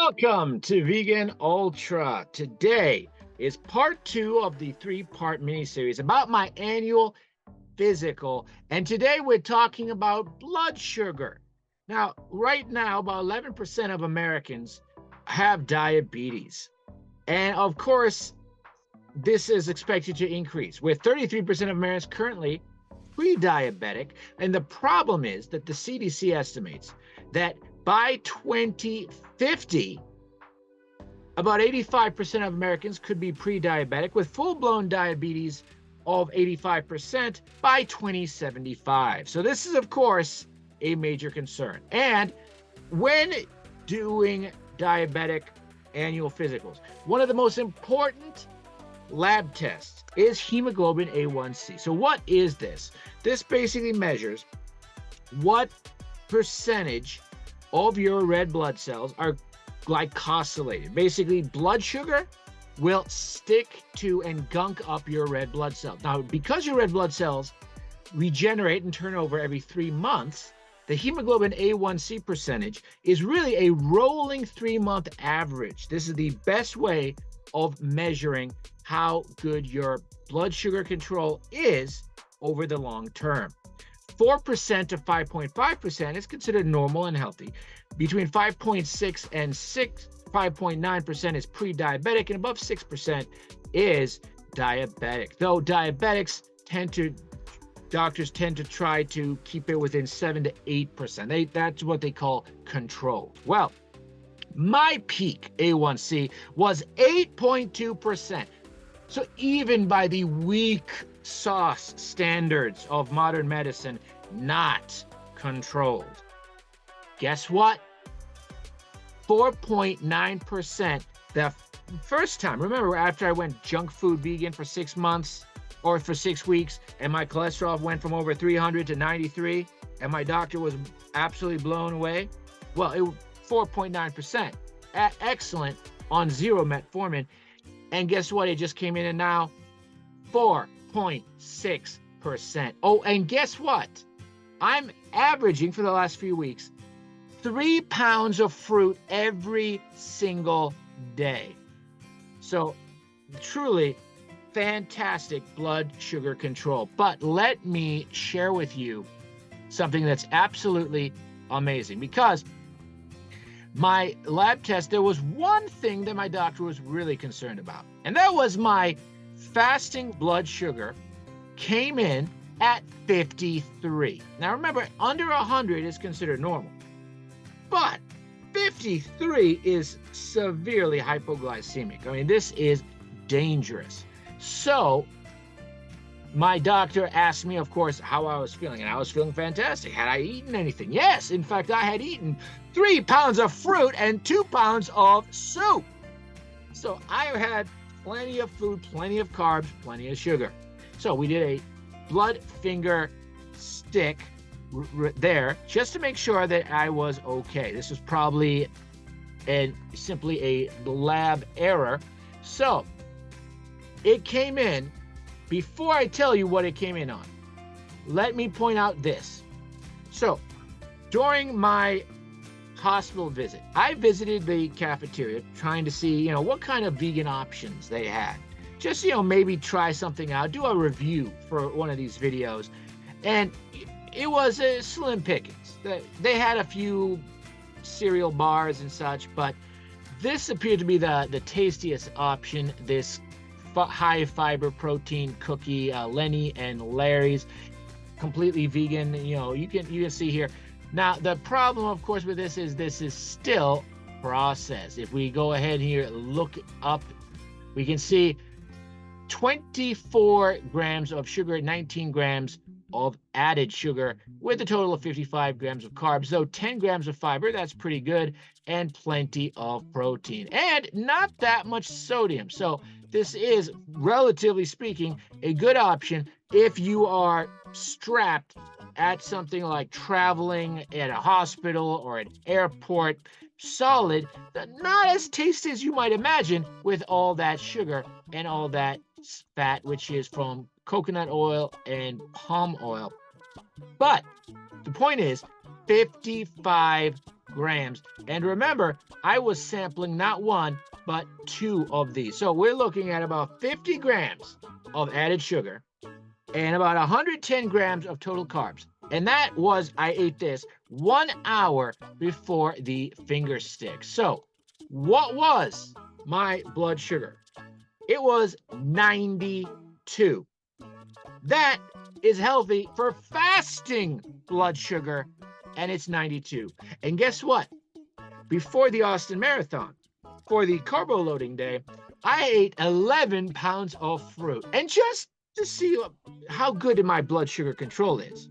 Welcome to Vegan Ultra. Today is part 2 of the 3-part mini-series about my annual physical. And today we're talking about blood sugar. Now, right now, about 11% of Americans have diabetes. And of course, this is expected to increase, with 33% of Americans currently pre-diabetic. And the problem is that the CDC estimates that by 2050, about 85% of Americans could be pre-diabetic, with full-blown diabetes of 85% by 2075. So this is, of course, a major concern. And when doing diabetic annual physicals, one of the most important lab tests is hemoglobin A1C. So what is this? This basically measures what percentage of your red blood cells are glycosylated. Basically, blood sugar will stick to and gunk up your red blood cells. Now, because your red blood cells regenerate and turn over every 3 months, the hemoglobin A1C percentage is really a rolling 3-month average. This is the best way of measuring how good your blood sugar control is over the long term. 4% to 5.5% is considered normal and healthy. Between 5.6 and 5.9% is pre-diabetic, and above 6% is diabetic. Though doctors tend to try to keep it within 7 to 8%. That's what they call controlled. Well, my peak A1C was 8.2%. So even by the weak sauce standards of modern medicine, not controlled. Guess what? 4.9% the first time. Remember, after I went junk food vegan for 6 months or for 6 weeks, and my cholesterol went from over 300 to 93, and my doctor was absolutely blown away? Well, it was 4.9%. Excellent on zero metformin. And guess what? It just came in, and now 4.6%. Oh, and guess what? I'm averaging for the last few weeks 3 pounds of fruit every single day. So truly fantastic blood sugar control. But let me share with you something that's absolutely amazing, because my lab test, there was one thing that my doctor was really concerned about, and that was my fasting blood sugar came in at 53. Now remember, under 100 is considered normal, but 53 is severely hypoglycemic. I mean, this is dangerous. So my doctor asked me, of course, how I was feeling, and I was feeling fantastic. Had I eaten anything? Yes, in fact, I had eaten 3 pounds of fruit and 2 pounds of soup. So I had plenty of food, plenty of carbs, plenty of sugar. So we did a blood finger stick there just to make sure that I was okay. This was probably simply a lab error. So it came in. Before I tell you what it came in on, let me point out this. So during my hospital visit, I visited the cafeteria trying to see, what kind of vegan options they had. Just, maybe try something out, do a review for one of these videos. And it was a slim pickings. They had a few cereal bars and such, but this appeared to be the tastiest option. This high fiber protein cookie, Lenny and Larry's, completely vegan. You can see here. Now the problem, of course, with this is still processed. If we go ahead here, look up, we can see 24 grams of sugar, 19 grams of added sugar, with a total of 55 grams of carbs. So 10 grams of fiber, that's pretty good, and plenty of protein, and not that much sodium. So this is, relatively speaking, a good option if you are strapped at something like traveling at a hospital or an airport. Solid, but not as tasty as you might imagine, with all that sugar and all that fat, which is from coconut oil and palm oil. But the point is 55 grams. And remember, I was sampling not one, but 2 of these. So we're looking at about 50 grams of added sugar and about 110 grams of total carbs. And that was, I ate this 1 hour before the finger stick. So what was my blood sugar? It was 92. That is healthy for fasting blood sugar, and it's 92. And guess what? Before the Austin Marathon, for the carbo loading day, I ate 11 pounds of fruit. And just to see how good my blood sugar control is,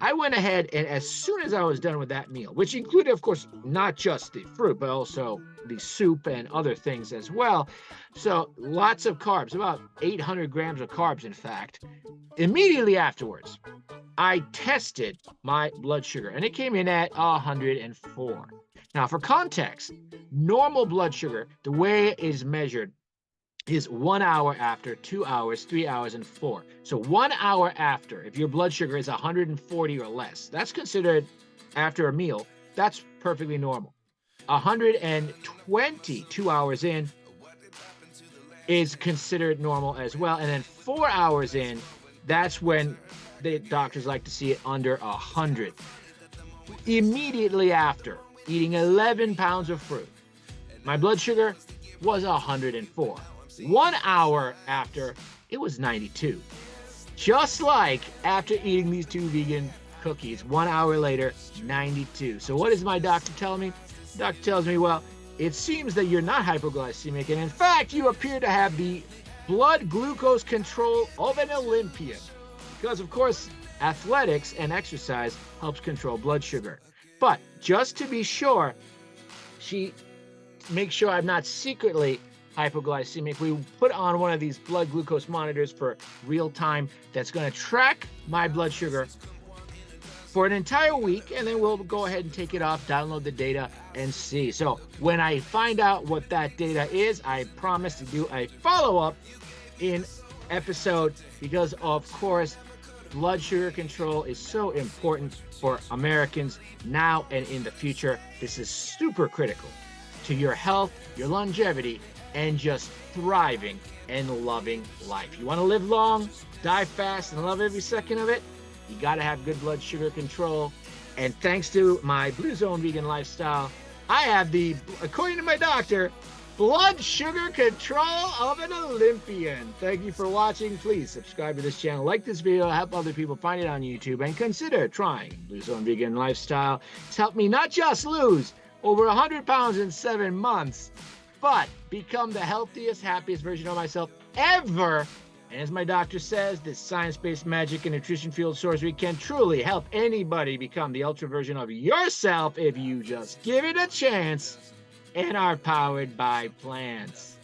I went ahead and as soon as I was done with that meal, which included, of course, not just the fruit, but also the soup and other things as well. So lots of carbs, about 800 grams of carbs, in fact. Immediately afterwards, I tested my blood sugar and it came in at 104. Now, for context, normal blood sugar, the way it is measured, is 1 hour after, 2 hours, 3 hours, and 4. So 1 hour after, if your blood sugar is 140 or less, that's considered after a meal. That's perfectly normal. 120 2 hours in is considered normal as well. And then 4 hours in, that's when the doctors like to see it under 100. Immediately after eating 11 pounds of fruit, my blood sugar was 104. 1 hour after, it was 92. Just like after eating these 2 vegan cookies, 1 hour later, 92. So what does my doctor tell me? The doctor tells me, well, it seems that you're not hypoglycemic, and in fact, you appear to have the blood glucose control of an Olympian. Because, of course, athletics and exercise helps control blood sugar. But just to be sure, she makes sure I'm not secretly hypoglycemic. We put on one of these blood glucose monitors for real time that's going to track my blood sugar for an entire week, and then we'll go ahead and take it off, download the data, and see. So when I find out what that data is, I promise to do a follow-up in episode, because of course blood sugar control is so important for Americans now and in the future. This is super critical to your health, your longevity, and just thriving and loving life. You want to live long, die fast, and love every second of it? You got to have good blood sugar control. And thanks to my Blue Zone vegan lifestyle, I have the, according to my doctor, blood sugar control of an Olympian. Thank you for watching. Please subscribe to this channel, like this video, help other people find it on YouTube, and consider trying Blue Zone vegan lifestyle. It's helped me not just lose over 100 pounds in 7 months, but become the healthiest, happiest version of myself ever. And as my doctor says, this science-based magic and nutrition-fueled sorcery can truly help anybody become the ultra version of yourself if you just give it a chance, and are powered by plants.